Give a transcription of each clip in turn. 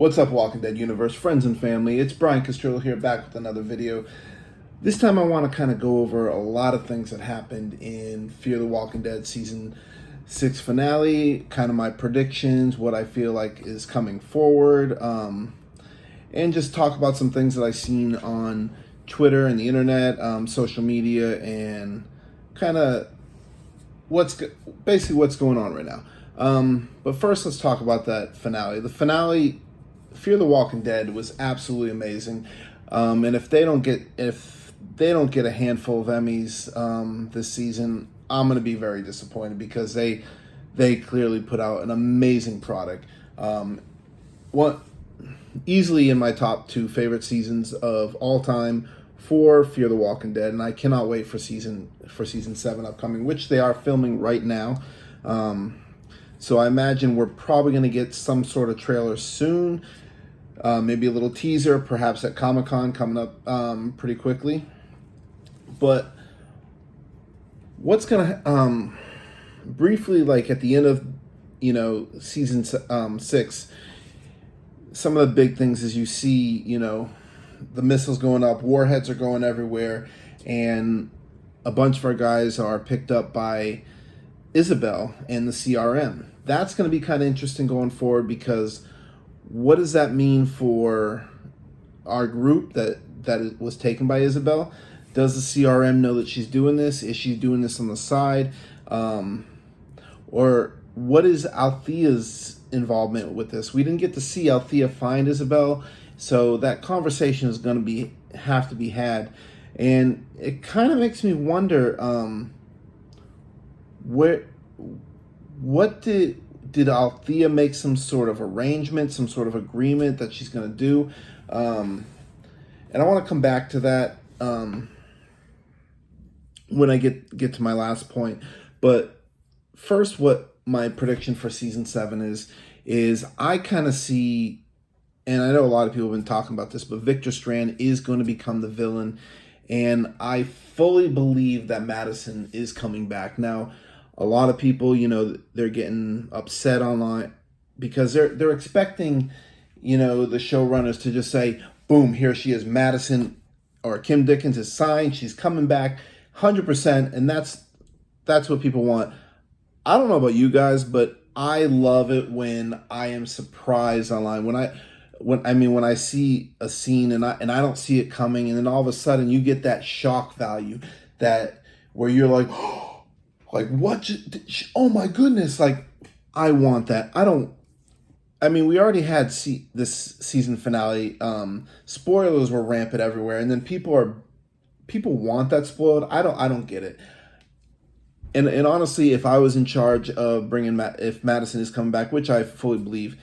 What's up, Walking Dead universe, friends and family? It's Brian Castrillo here, back with another video. This time I want to kind of go over a lot of things that happened in Fear the Walking Dead Season 6 finale, kind of my predictions, what I feel like is coming forward, and just talk about some things that I've seen on Twitter and the internet, social media, and kind of basically what's going on right now. But first, let's talk about that finale. The finale, Fear the Walking Dead, was absolutely amazing, and if they don't get a handful of Emmys this season, I'm going to be very disappointed because they clearly put out an amazing product. What easily in my top 2 favorite seasons of all time for Fear the Walking Dead, and I cannot wait for season 7 upcoming, which they are filming right now. So I imagine we're probably going to get some sort of trailer soon, maybe a little teaser, perhaps at Comic-Con coming up pretty quickly. But what's going to briefly, like at the end of season 6, some of the big things is you see the missiles going up, warheads are going everywhere, and a bunch of our guys are picked up by Isabel and the CRM. That's going to be kind of interesting going forward, because what does that mean for our group that was taken by Isabel? Does the CRM know that she's doing this? Is she doing this on the side? Or what is Althea's involvement with this? We didn't get to see Althea find Isabel, so that conversation is going to have to be had. And it kind of makes me wonder, what did Althea make some sort of arrangement, some sort of agreement that she's going to do? And I want to come back to that when I get to my last point. But first, what my prediction for season 7 is I kind of see, and I know a lot of people have been talking about this, but Victor Strand is going to become the villain, and I fully believe that Madison is coming back. Now, a lot of people, they're getting upset online because they're expecting, the showrunners to just say, boom, here she is, Madison or Kim Dickens is signed, she's coming back 100%, and that's what people want. I don't know about you guys, but I love it when I am surprised online. When I see a scene and I don't see it coming, and then all of a sudden you get that shock value, that where you're like, oh, like what? Oh my goodness! Like, I want that. We already had this season finale. Spoilers were rampant everywhere, and then people want that spoiled. I don't get it. And honestly, if I was in charge of if Madison is coming back, which I fully believe,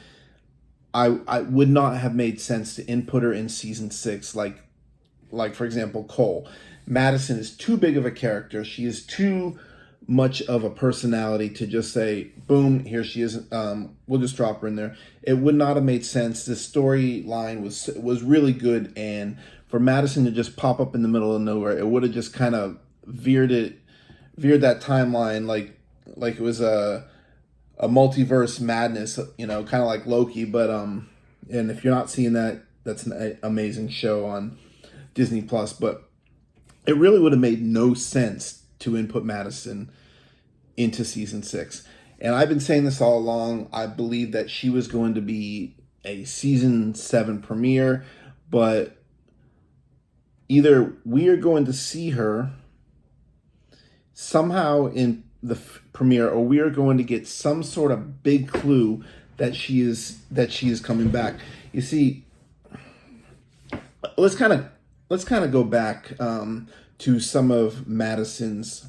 I would not have made sense to input her in season 6. Like for example, Cole. Madison is too big of a character. She is too much of a personality to just say, boom, here she is. We'll just drop her in there. It would not have made sense. The storyline was really good, and for Madison to just pop up in the middle of nowhere, it would have just kind of veered that timeline like it was a multiverse madness, kind of like Loki. But and if you're not seeing that, that's an amazing show on Disney Plus. But it really would have made no sense to input Madison into season 6. And I've been saying this all along. I believe that she was going to be a season 7 premiere, but either we are going to see her somehow in the premiere, or we are going to get some sort of big clue that she is coming back. You see, let's kind of go back to some of Madison's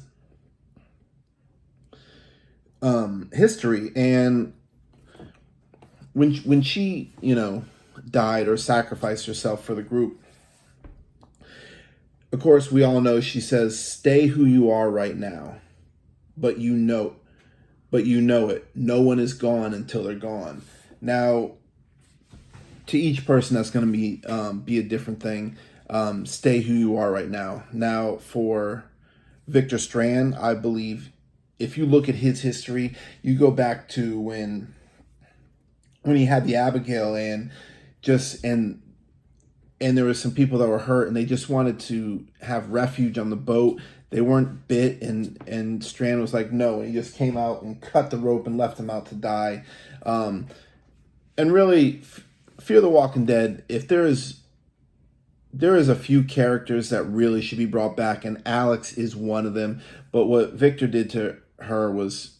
history, and when she died or sacrificed herself for the group. Of course, we all know she says, "Stay who you are right now, but you know it. No one is gone until they're gone." Now, to each person, that's going to be a different thing. Stay who you are right now. Now, for Victor Strand, I believe if you look at his history, you go back to when he had the Abigail, and just and there were some people that were hurt and they just wanted to have refuge on the boat. They weren't bit, and Strand was like, no, and he just came out and cut the rope and left him out to die. And really, Fear the Walking Dead, if there is a few characters that really should be brought back, and Alex is one of them. But what Victor did to her was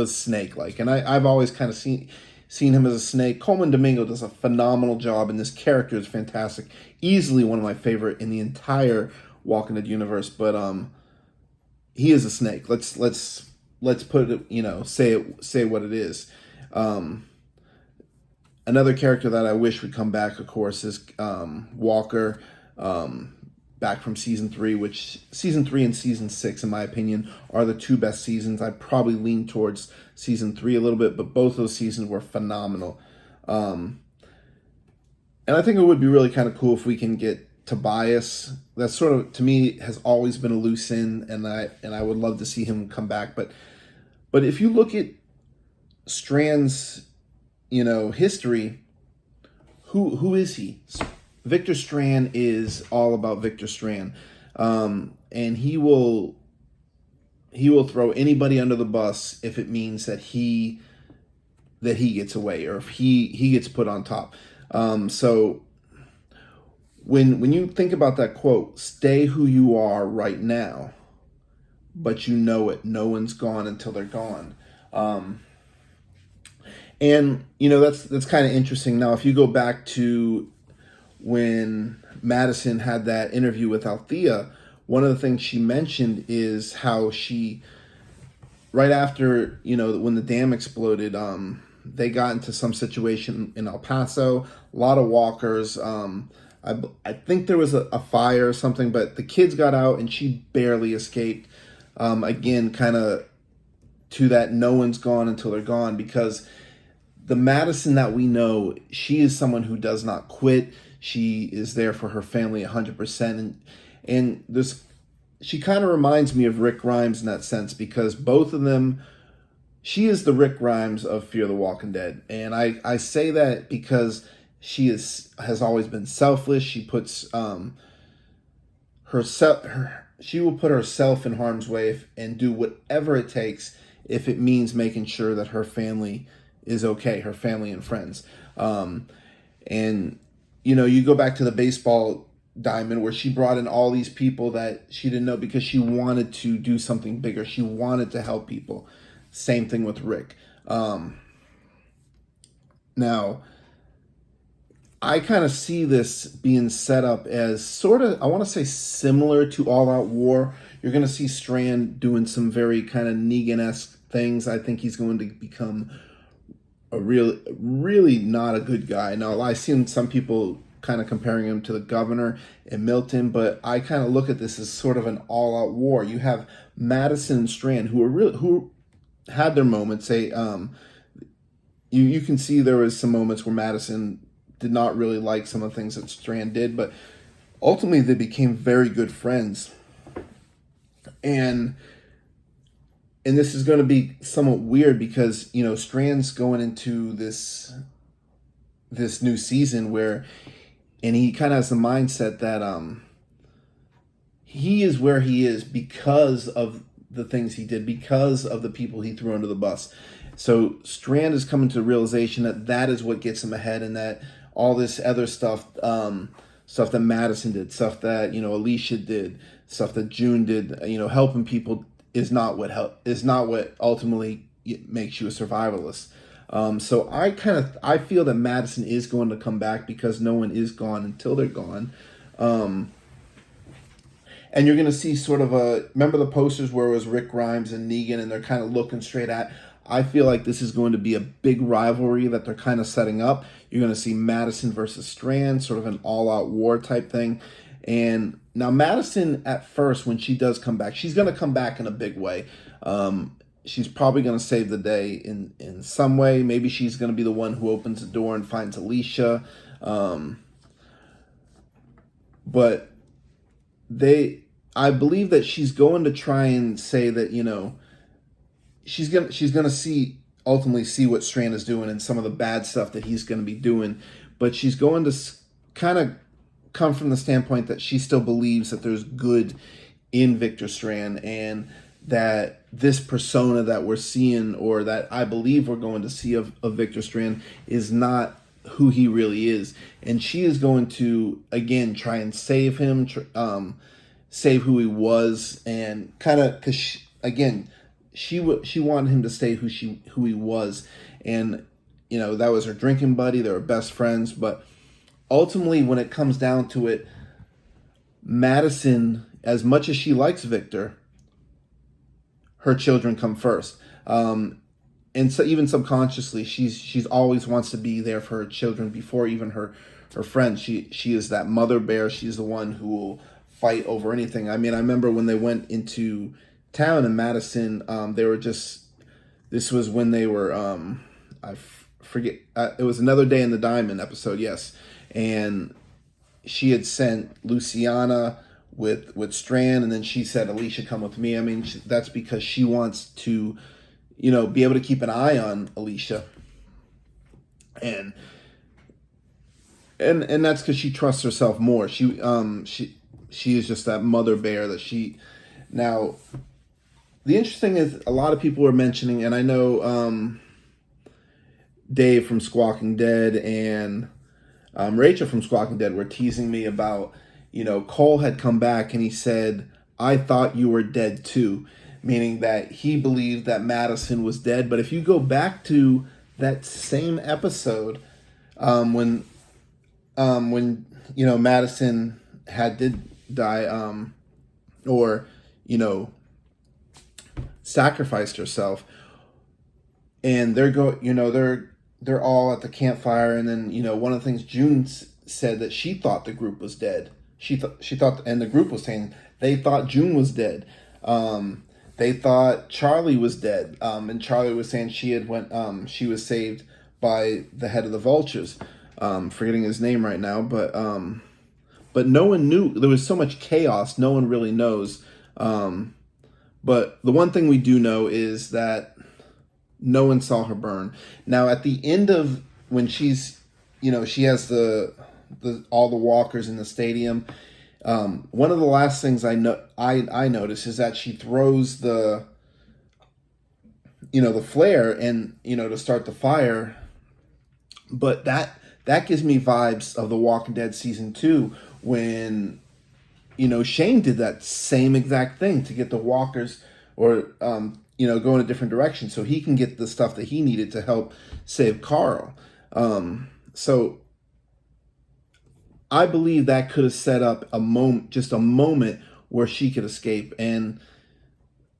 snake like, and I've always kind of seen him as a snake. Coleman Domingo does a phenomenal job, and this character is fantastic. Easily one of my favorite in the entire Walking Dead universe. But he is a snake. Let's put it, say what it is. Another character that I wish would come back, of course, is Walker, back from season 3, which season 3 and season 6, in my opinion, are the two best seasons. I'd probably lean towards season 3 a little bit, but both those seasons were phenomenal. And I think it would be really kind of cool if we can get Tobias. That sort of, to me, has always been a loose end, and I would love to see him come back. But if you look at Strand's, history, who is he? Victor Strand is all about Victor Strand, and he will throw anybody under the bus if it means that he gets away, or if he gets put on top. So when you think about that quote, stay who you are right now, but you know it. No one's gone until they're gone. And that's kind of interesting. Now, if you go back to when Madison had that interview with Althea, one of the things she mentioned is how she, right after, when the dam exploded, they got into some situation in El Paso, a lot of walkers. I think there was a fire or something, but the kids got out and she barely escaped. Again, kind of to that no one's gone until they're gone, because the Madison that we know, she is someone who does not quit. She is there for her family 100%. And this, she kind of reminds me of Rick Grimes in that sense, because both of them, she is the Rick Grimes of Fear the Walking Dead. And I say that because she has always been selfless. She puts she will put herself in harm's way and do whatever it takes if it means making sure that her family is okay, her family and friends. And you go back to the baseball diamond where she brought in all these people that she didn't know because she wanted to do something bigger. She wanted to help people. Same thing with Rick. Now, I kind of see this being set up as sort of, I want to say, similar to All Out War. You're going to see Strand doing some very kind of Negan-esque things. I think he's going to become a really not a good guy. Now, I've seen some people kind of comparing him to the governor in Milton, but I kind of look at this as sort of an all-out war. You have Madison and Strand who had their moments. Say, you can see there was some moments where Madison did not really like some of the things that Strand did, but ultimately they became very good friends. And this is going to be somewhat weird because, Strand's going into this new season and he kind of has the mindset that he is where he is because of the things he did, because of the people he threw under the bus. So Strand is coming to the realization that is what gets him ahead, and that all this other stuff, stuff that Madison did, stuff that, Alicia did, stuff that June did, helping people is not what ultimately makes you a survivalist. So I feel that Madison is going to come back because no one is gone until they're gone. And you're going to see sort of remember the posters where it was Rick Grimes and Negan and they're kind of looking straight at. I feel like this is going to be a big rivalry that they're kind of setting up. You're going to see Madison versus Strand, sort of an all-out war type thing. And now Madison, at first, when she does come back, she's going to come back in a big way. She's probably going to save the day in some way. Maybe she's going to be the one who opens the door and finds Alicia. But I believe that she's going to try and say that, she's gonna see ultimately see what Strand is doing and some of the bad stuff that he's going to be doing. But she's going to kind of come from the standpoint that she still believes that there's good in Victor Strand, and that this persona that we're seeing, or that I believe we're going to see of Victor Strand, is not who he really is. And she is going to, again, try and save him, save who he was, and kind of, because she wanted him to stay who he was. And, you know, that was her drinking buddy. They were best friends. But ultimately, when it comes down to it, Madison, as much as she likes Victor, her children come first. And so even subconsciously, she's always wants to be there for her children before even her friends. She is that mother bear. She's the one who will fight over anything. I mean, I remember when they went into town in Madison, they were just, this was when they were, I forget, it was Another Day in the Diamond episode, yes. And she had sent Luciana with Strand, and then she said, Alicia, come with me. I mean, that's because she wants to, you know, be able to keep an eye on Alicia. And that's because she trusts herself more. She is just that mother bear that she. Now, the interesting is, a lot of people are mentioning, and I know Dave from Squawking Dead and Rachel from Squawking Dead were teasing me about, you know, Cole had come back and he said, I thought you were dead too, meaning that he believed that Madison was dead. But if you go back to that same episode, when you know, Madison did die, or, you know, sacrificed herself, and they're all at the campfire, and then, you know, one of the things June said that she thought the group was dead. She thought, and the group was saying they thought June was dead. They thought Charlie was dead, and Charlie was saying she was saved by the head of the Vultures. Forgetting his name right now, but no one knew. There was so much chaos, no one really knows. But the one thing we do know is that no one saw her burn. Now, at the end of when she's, you know, she has all the walkers in the stadium. One of the last things I notice is that she throws the flare, and, you know, to start the fire. But that gives me vibes of The Walking Dead season 2, when, you know, Shane did that same exact thing to get the walkers, or you know, go in a different direction so he can get the stuff that he needed to help save Carl. So I believe that could have set up a moment where she could escape. And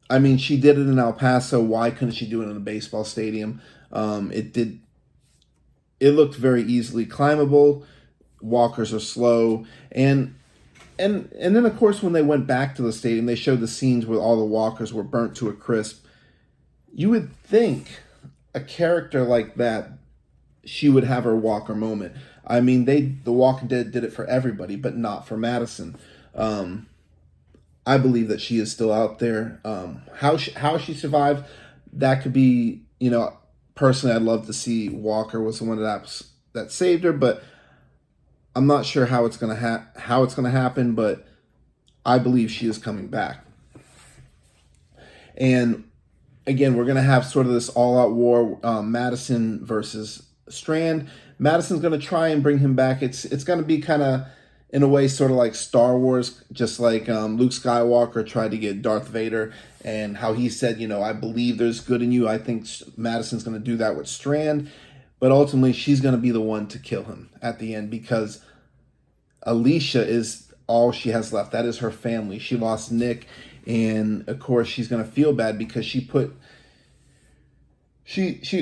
I mean, she did it in El Paso. Why couldn't she do it in a baseball stadium? It looked very easily climbable. Walkers are slow. And then, of course, when they went back to the stadium, they showed the scenes where all the walkers were burnt to a crisp. You would think a character like that, she would have her walker moment. I mean, The Walking Dead did it for everybody, but not for Madison. I believe that she is still out there. How she survived, that could be, you know, personally, I'd love to see Walker was the one that saved her, but I'm not sure how it's gonna happen. But I believe she is coming back. And again, we're gonna have sort of this all-out war, Madison versus Strand. Madison's gonna try and bring him back. It's gonna be kind of, in a way, sort of like Star Wars, just like Luke Skywalker tried to get Darth Vader, and how he said, you know, I believe there's good in you. I think Madison's going to do that with Strand, but ultimately she's going to be the one to kill him at the end, because Alicia is all she has left. That is her family. She lost Nick, and of course she's going to feel bad because she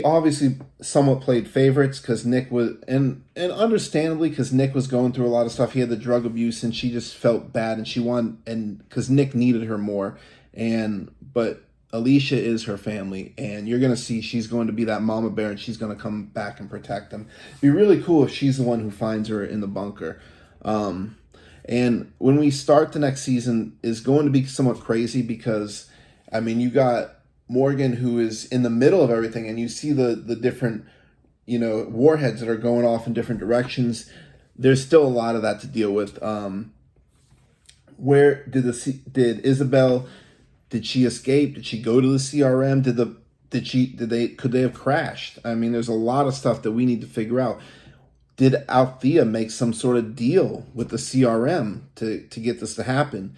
obviously somewhat played favorites, because Nick was, and understandably, because Nick was going through a lot of stuff. He had the drug abuse, and she just felt bad, and she wanted, and because Nick needed her more. But Alicia is her family, and you're going to see she's going to be that mama bear, and she's going to come back and protect them. It'd be really cool if she's the one who finds her in the bunker. And when we start the next season, is going to be somewhat crazy, because, I mean, you got Morgan, who is in the middle of everything, and you see the different, warheads that are going off in different directions. There's still a lot of that to deal with. Where did Isabel, did she escape? Did she go to the CRM? Could they have crashed? I mean, there's a lot of stuff that we need to figure out. Did Althea make some sort of deal with the CRM to get this to happen?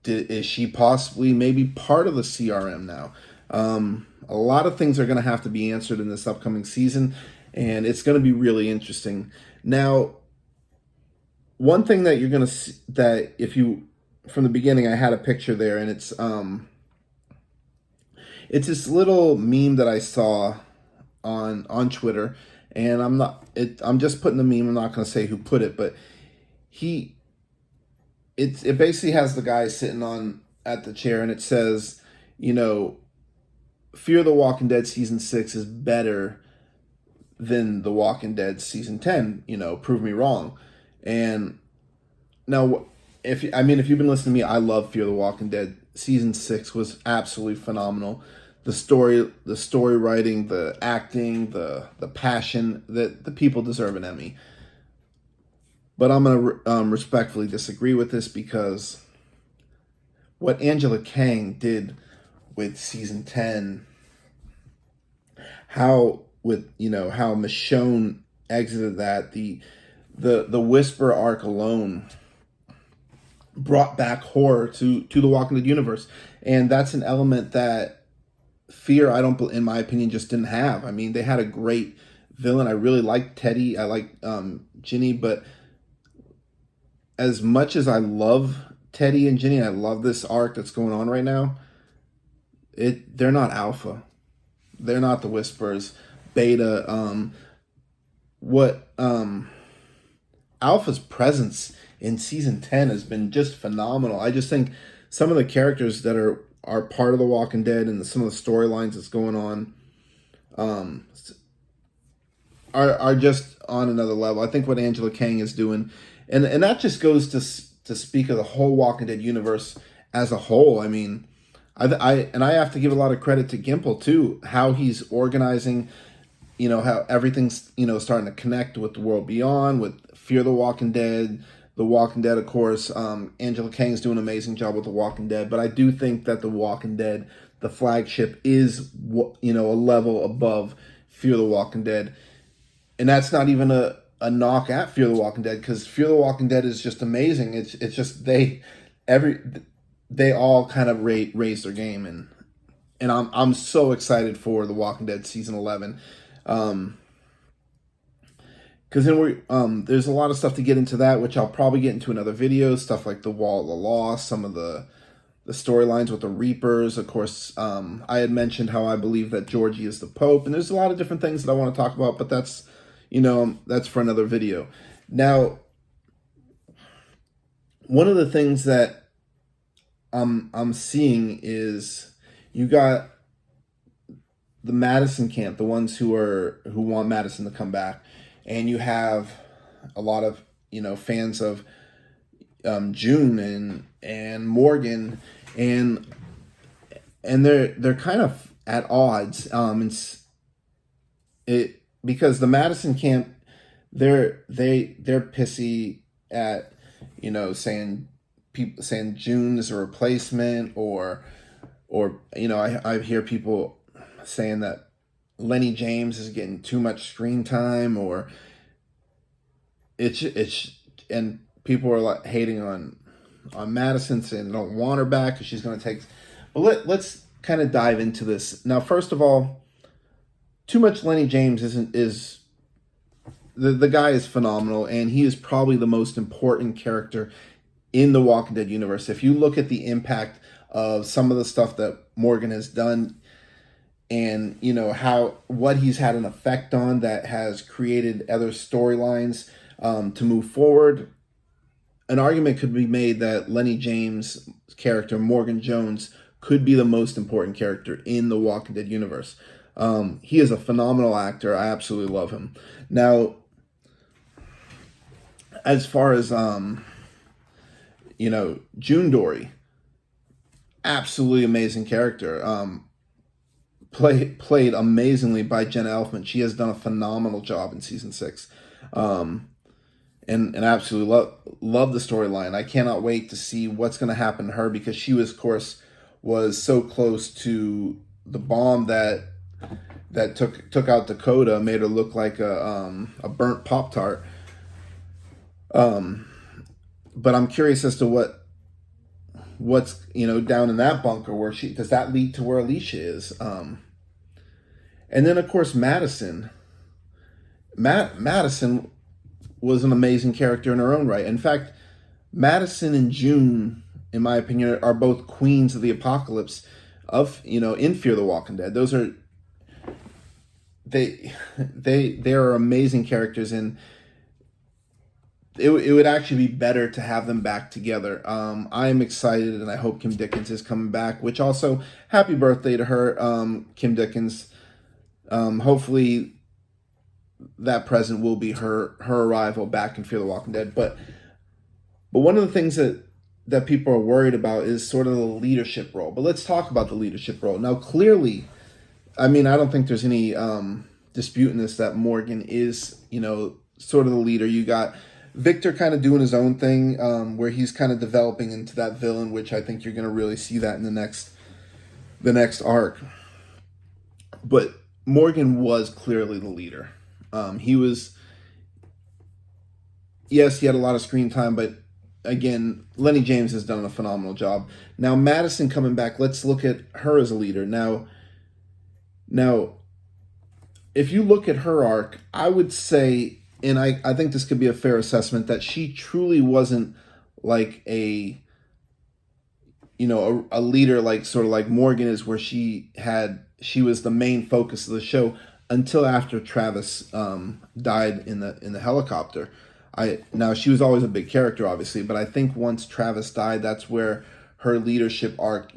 Is she possibly maybe part of the CRM now? A lot of things are going to have to be answered in this upcoming season, and it's going to be really interesting. Now, one thing that you're going to see, that if you, from the beginning, I had a picture there, and it's this little meme that I saw on Twitter, and I'm just putting the meme. I'm not going to say who put it, but it basically has the guy sitting on at the chair, and it says, Fear the Walking Dead season 6 is better than The Walking Dead season 10. Prove me wrong. And now, if you've been listening to me, I love Fear the Walking Dead. Season 6 was absolutely phenomenal. The story writing, the acting, the passion, that the people deserve an Emmy. But I'm going to respectfully disagree with this, because what Angela Kang did with season 10, how Michonne exited that, the Whisper arc alone brought back horror to the Walking Dead universe, and that's an element that Fear, in my opinion, just didn't have. I mean, they had a great villain. I really liked Teddy. I liked Ginny, but as much as I love Teddy and Ginny, I love this arc that's going on right now, they're not Alpha. They're not the Whispers. Beta. Alpha's presence in season 10 has been just phenomenal. I just think some of the characters that are part of The Walking Dead and some of the storylines that's going on are just on another level. I think what Angela Kang is doing, and that just goes to speak of the whole Walking Dead universe as a whole. I mean, I have to give a lot of credit to Gimple too, how he's organizing, how everything's, starting to connect with the world beyond, with Fear the Walking Dead, The Walking Dead, of course. Angela Kang's doing an amazing job with The Walking Dead, but I do think that The Walking Dead, the flagship, is, a level above Fear the Walking Dead. And that's not even a knock at Fear the Walking Dead, because Fear the Walking Dead is just amazing. It's just they all kind of raise their game, and I'm so excited for The Walking Dead season 11. Because then there's a lot of stuff to get into that, which I'll probably get into another video. Stuff like the Wall of the Lost, some of the storylines with the Reapers. Of course, I had mentioned how I believe that Georgie is the Pope, and there's a lot of different things that I want to talk about, but that's for another video. Now, one of the things that I'm seeing is you got the Madison camp, the ones who want Madison to come back, and you have a lot of fans of June and Morgan, and they're kind of at odds. Because the Madison camp, they're pissy at saying June is a replacement, or I hear people saying that Lenny James is getting too much screen time, or and people are like hating on Madison, saying they don't want her back because she's going to take. But let's kind of dive into this now. First of all, too much Lenny James is the guy is phenomenal, and he is probably the most important character in the Walking Dead universe. If you look at the impact of some of the stuff that Morgan has done, and what he's had an effect on that has created other storylines to move forward, an argument could be made that Lenny James' character, Morgan Jones, could be the most important character in the Walking Dead universe. He is a phenomenal actor. I absolutely love him. Now, as far as June Dory, absolutely amazing character. played amazingly by Jenna Elfman. She has done a phenomenal job in season 6. And absolutely love the storyline. I cannot wait to see what's going to happen to her, because she was, of course, was so close to the bomb that took out Dakota, made her look like a burnt Pop-Tart. But I'm curious as to what's down in that bunker, where does that lead to where Alicia is. And then, of course, Madison was an amazing character in her own right. In fact, Madison and June, in my opinion, are both queens of the apocalypse in Fear the Walking Dead. Those are they are amazing characters, and it would actually be better to have them back together. I am excited, and I hope Kim Dickens is coming back, which also, happy birthday to her, Kim Dickens. Hopefully that present will be her arrival back in Fear the Walking Dead. But one of the things that people are worried about is sort of the leadership role. But let's talk about the leadership role. Now, clearly, I mean, I don't think there's any dispute in this that Morgan is, sort of the leader. You got Victor kind of doing his own thing, where he's kind of developing into that villain, which I think you're going to really see that in the next arc. But Morgan was clearly the leader. Yes, he had a lot of screen time, but again, Lenny James has done a phenomenal job. Now, Madison coming back, let's look at her as a leader. Now, if you look at her arc, I would say, and I think this could be a fair assessment, that she truly wasn't like a leader, like sort of like Morgan is, where she was the main focus of the show until after Travis died in the helicopter. Now, she was always a big character, obviously, but I think once Travis died, that's where her leadership arc,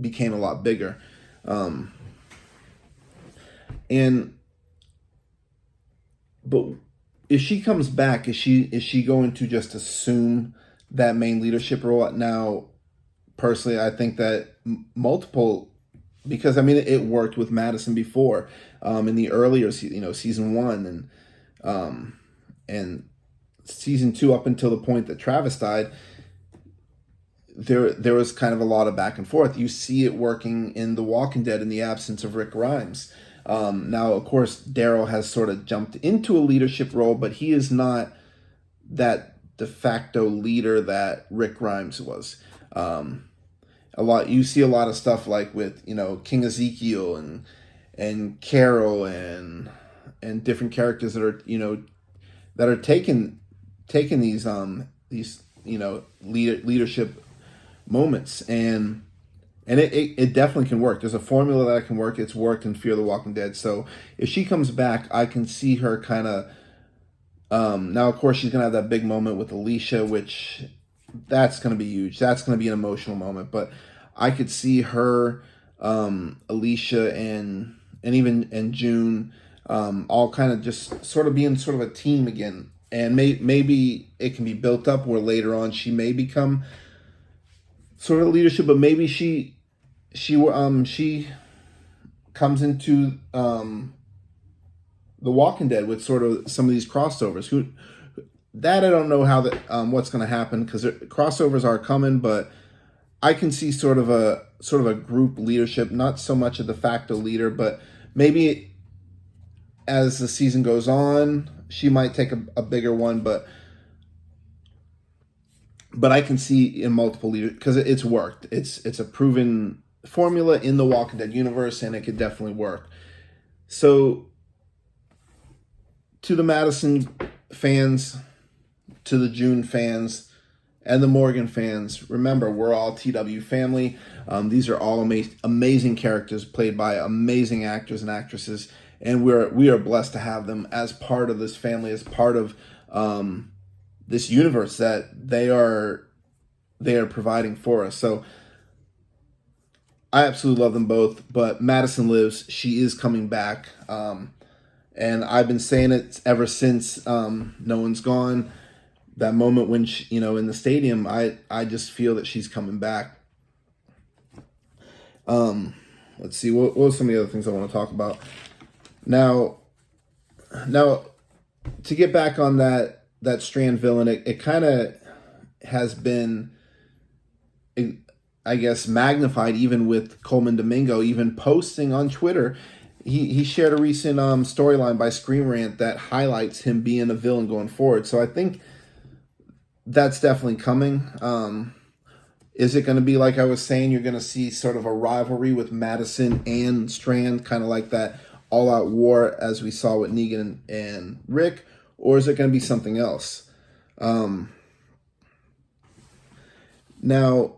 became a lot bigger. But if she comes back, is she going to just assume that main leadership role? Now, personally, I think that multiple, because I mean, it worked with Madison before, in the earlier season 1 and season 2, up until the point that Travis died. There was kind of a lot of back and forth. You see it working in The Walking Dead in the absence of Rick Grimes. Now, of course, Daryl has sort of jumped into a leadership role, but he is not that de facto leader that Rick Grimes was. You see a lot of stuff like with King Ezekiel and Carol and different characters that are taking these leadership moments, and it definitely can work. There's a formula that can work. It's worked in Fear the Walking Dead. So if she comes back, I can see her kind of now, of course, she's gonna have that big moment with Alicia, which that's gonna be huge. That's gonna be an emotional moment. But I could see her, Alicia, and even June, all kind of just sort of being sort of a team again. And maybe it can be built up where later on she may become sort of leadership, but maybe she comes into The Walking Dead with sort of some of these crossovers. That I don't know how what's going to happen, because crossovers are coming, but I can see sort of a group leadership, not so much a de facto leader, but maybe as the season goes on, she might take a bigger one, but I can see in multiple leaders, because it's worked. It's a proven formula in the Walking Dead universe, and it could definitely work. So, to the Madison fans, to the June fans, and the Morgan fans, remember, we're all TW family. These are all amazing characters played by amazing actors and actresses, and we are blessed to have them as part of this family, as part of this universe that they are providing for us. So I absolutely love them both, but Madison lives. She is coming back, and I've been saying it ever since No One's Gone. That moment when she, in the stadium, I just feel that she's coming back. let's see, what are some of the other things I want to talk about? Now, to get back on that Strand villain, it kind of has been, I guess, magnified even with Coleman Domingo, even posting on Twitter. He shared a recent storyline by Scream Rant that highlights him being a villain going forward. So I think that's definitely coming. Is it going to be like I was saying, you're going to see sort of a rivalry with Madison and Strand, kind of like that all-out war as we saw with Negan and Rick, or is it going to be something else? Now,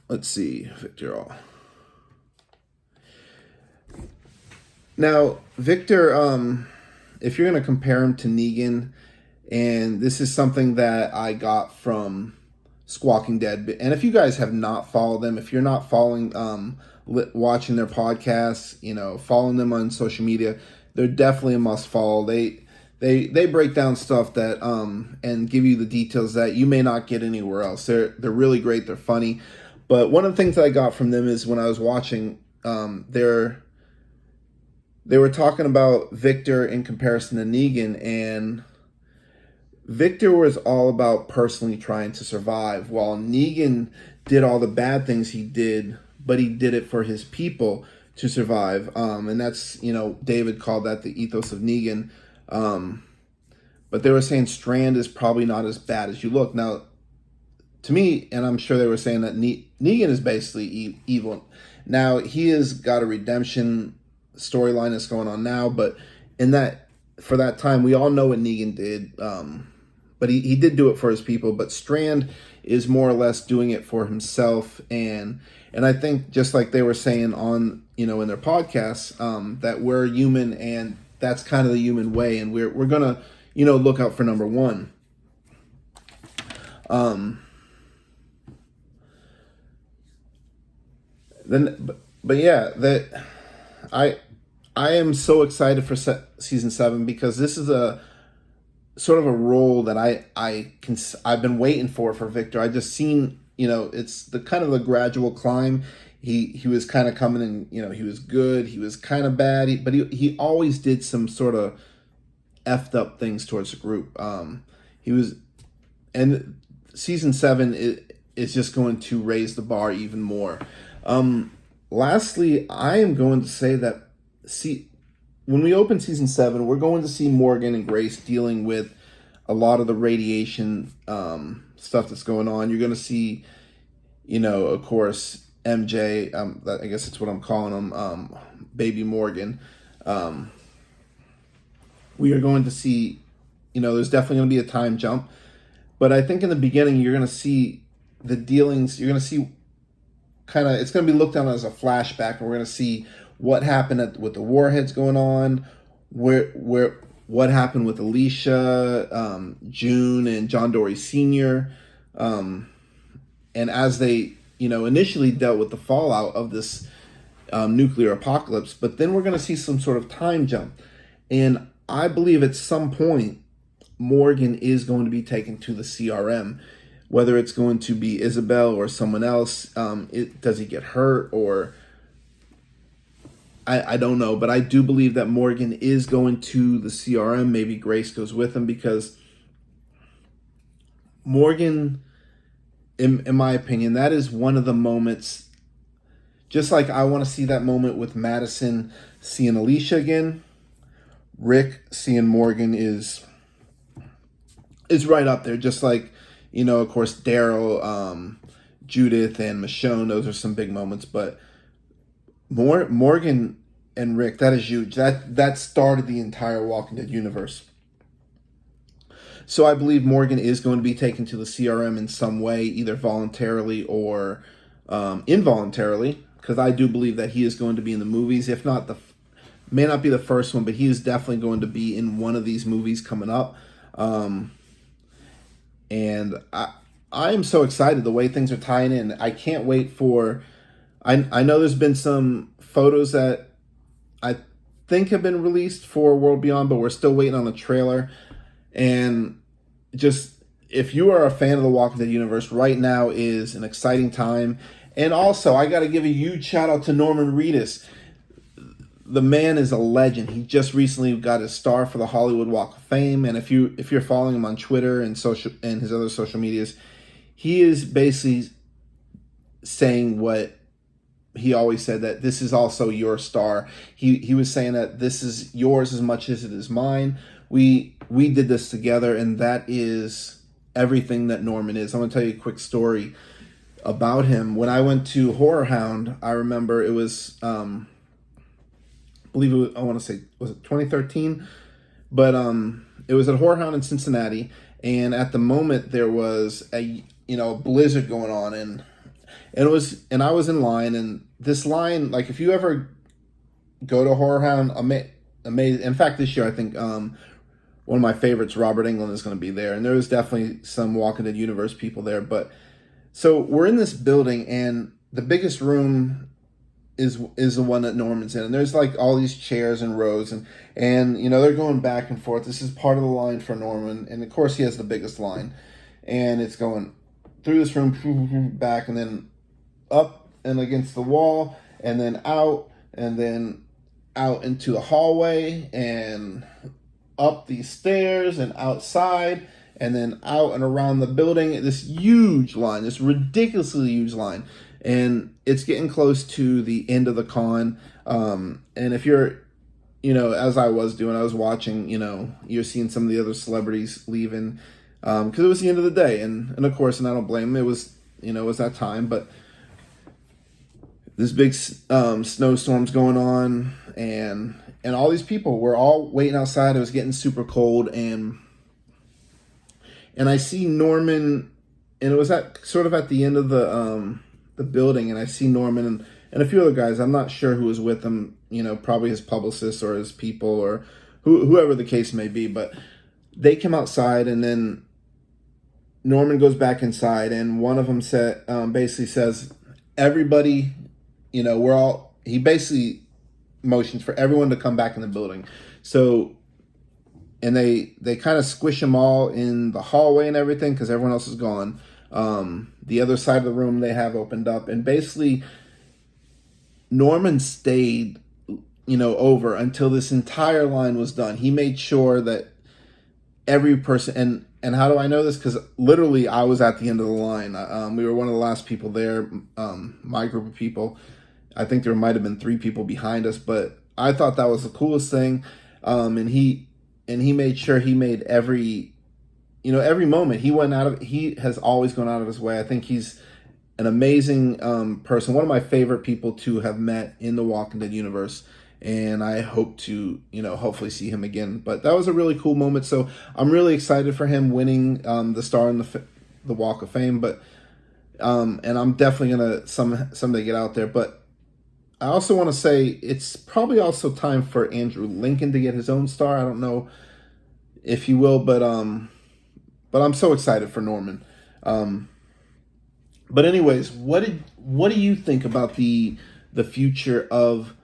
let's see, Victor. Now, Victor, if you're going to compare him to Negan, and this is something that I got from Squawking Dead, and if you guys have not followed them, if you're not following, watching their podcasts, following them on social media, they're definitely a must follow. They break down stuff that and give you the details that you may not get anywhere else. They're really great. They're funny. But one of the things that I got from them is when I was watching, they were talking about Victor in comparison to Negan, and Victor was all about personally trying to survive, while Negan did all the bad things he did, but he did it for his people to survive. And that's, David called that the ethos of Negan. But they were saying Strand is probably not as bad as you look. Now, to me, and I'm sure they were saying that Negan is basically evil. Now, he has got a redemption storyline that's going on now, but for that time, we all know what Negan did. But he did do it for his people. But Strand is more or less doing it for himself, and I think just like they were saying on in their podcasts, that we're human, and that's kind of the human way, and we're gonna look out for number one. But yeah, that I am so excited for season 7, because this is a sort of a role that I've been waiting for Victor. I just seen, it's the kind of the gradual climb. He was kind of coming in, he was good, he was kind of bad, but he always did some sort of effed up things towards the group. And season 7 is just going to raise the bar even more. Lastly, I am going to say that when we open season 7, we're going to see Morgan and Grace dealing with a lot of the radiation stuff that's going on. You're going to see, of course, MJ, I guess that's what I'm calling him, Baby Morgan. We are going to see, there's definitely going to be a time jump. But I think in the beginning, you're going to see the dealings, you're going to see it's going to be looked at as a flashback, and we're going to see what happened with the warheads going on, what happened with Alicia, June, and John Dory Sr., and as they, initially dealt with the fallout of this nuclear apocalypse, but then we're going to see some sort of time jump. And I believe at some point, Morgan is going to be taken to the CRM, whether it's going to be Isabel or someone else. Does he get hurt, or I don't know, but I do believe that Morgan is going to the CRM. Maybe Grace goes with him, because Morgan, in my opinion, that is one of the moments, just like I want to see that moment with Madison seeing Alicia again, Rick seeing Morgan is right up there, just like, of course, Daryl, Judith, and Michonne, those are some big moments, but Morgan and Rick, that is huge. That started the entire Walking Dead universe. So I believe Morgan is going to be taken to the CRM in some way, either voluntarily or involuntarily, because I do believe that he is going to be in the movies. If not, may not be the first one, but he is definitely going to be in one of these movies coming up. And I am so excited the way things are tying in. I can't wait for... I know there's been some photos that I think have been released for World Beyond, but we're still waiting on the trailer. And just, if you are a fan of the Walking Dead universe, right now is an exciting time. And also, I got to give a huge shout out to Norman Reedus. The man is a legend. He just recently got his star for the Hollywood Walk of Fame, and if you're following him on Twitter and his other social medias, he is basically saying what he always said, that this is also your star. He was saying that this is yours as much as it is mine. We did this together, and that is everything that Norman is. I'm gonna tell you a quick story about him. When I went to Horror Hound, I remember it was I believe it was, I want to say, was it 2013? But it was at Horror Hound in Cincinnati, and at the moment there was a blizzard going on, and I was in line, and this line, like, if you ever go to Horror Hound, amazing. In fact, this year I think one of my favorites, Robert Englund, is going to be there, and there was definitely some Walking Dead universe people there. But so we're in this building, and the biggest room is the one that Norman's in, and there's like all these chairs and rows, and they're going back and forth. This is part of the line for Norman, and of course he has the biggest line, and it's going through this room, back, and then up and against the wall, and then out into the hallway, and up these stairs, and outside, and then out and around the building. This huge line, this ridiculously huge line. And it's getting close to the end of the con. And if you're, as I was doing, I was watching, you're seeing some of the other celebrities leaving, because it was the end of the day. And of course, and I don't blame them, it was that time. But this big snowstorm's going on, and all these people were all waiting outside. It was getting super cold, and I see Norman, and it was sort of at the end of the building, and I see Norman and a few other guys. I'm not sure who was with him, probably his publicist or his people, or whoever the case may be, but they came outside, and then Norman goes back inside, and one of them basically says, everybody, he basically motions for everyone to come back in the building. So, and they kind of squish them all in the hallway and everything, because everyone else is gone. The other side of the room they have opened up, and basically Norman stayed, over until this entire line was done. He made sure that every person, and how do I know this? Because literally I was at the end of the line. We were one of the last people there, my group of people. I think there might have been 3 people behind us, but I thought that was the coolest thing. And he made sure he made every moment. He has always gone out of his way. I think he's an amazing person. One of my favorite people to have met in the Walking Dead universe. And I hope to, hopefully see him again. But that was a really cool moment. So I'm really excited for him winning the star in the Walk of Fame. But and I'm definitely going to someday get out there. But I also want to say it's probably also time for Andrew Lincoln to get his own star. I don't know if he will, but I'm so excited for Norman. But anyways, what do you think about the future of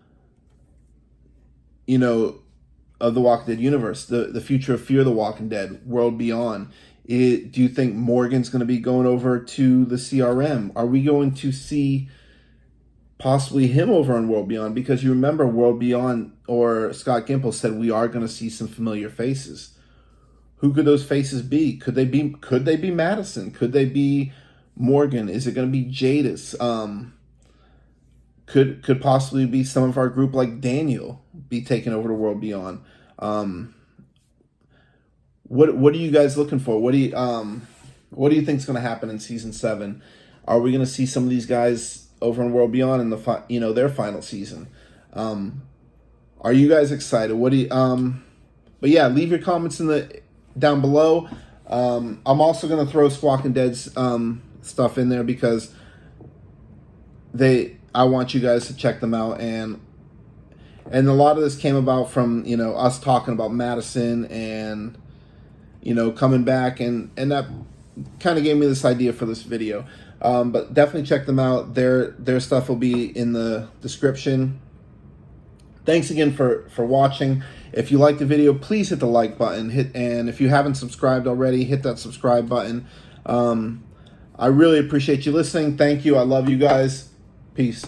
of the Walking Dead universe, the future of Fear the Walking Dead, World Beyond? Do you think Morgan's going to be going over to the CRM? Are we going to see possibly him over on World Beyond? Because you remember World Beyond, or Scott Gimple said, we are going to see some familiar faces. Who could those faces be? Could they be Madison? Could they be Morgan? Is it going to be Jadis? Could possibly be some of our group, like Daniel, be taken over to World Beyond. What are you guys looking for? What do you think is going to happen in season 7? Are we going to see some of these guys over in World Beyond in their final season? Are you guys excited? But yeah, leave your comments down below. I'm also going to throw Squawking Dead's stuff in there, because I want you guys to check them out, and a lot of this came about from us talking about Madison and coming back, and that kind of gave me this idea for this video. But definitely check them out. Their stuff will be in the description. Thanks again for watching. If you liked the video, please hit the like button. And if you haven't subscribed already, hit that subscribe button. I really appreciate you listening. Thank you. I love you guys. Peace.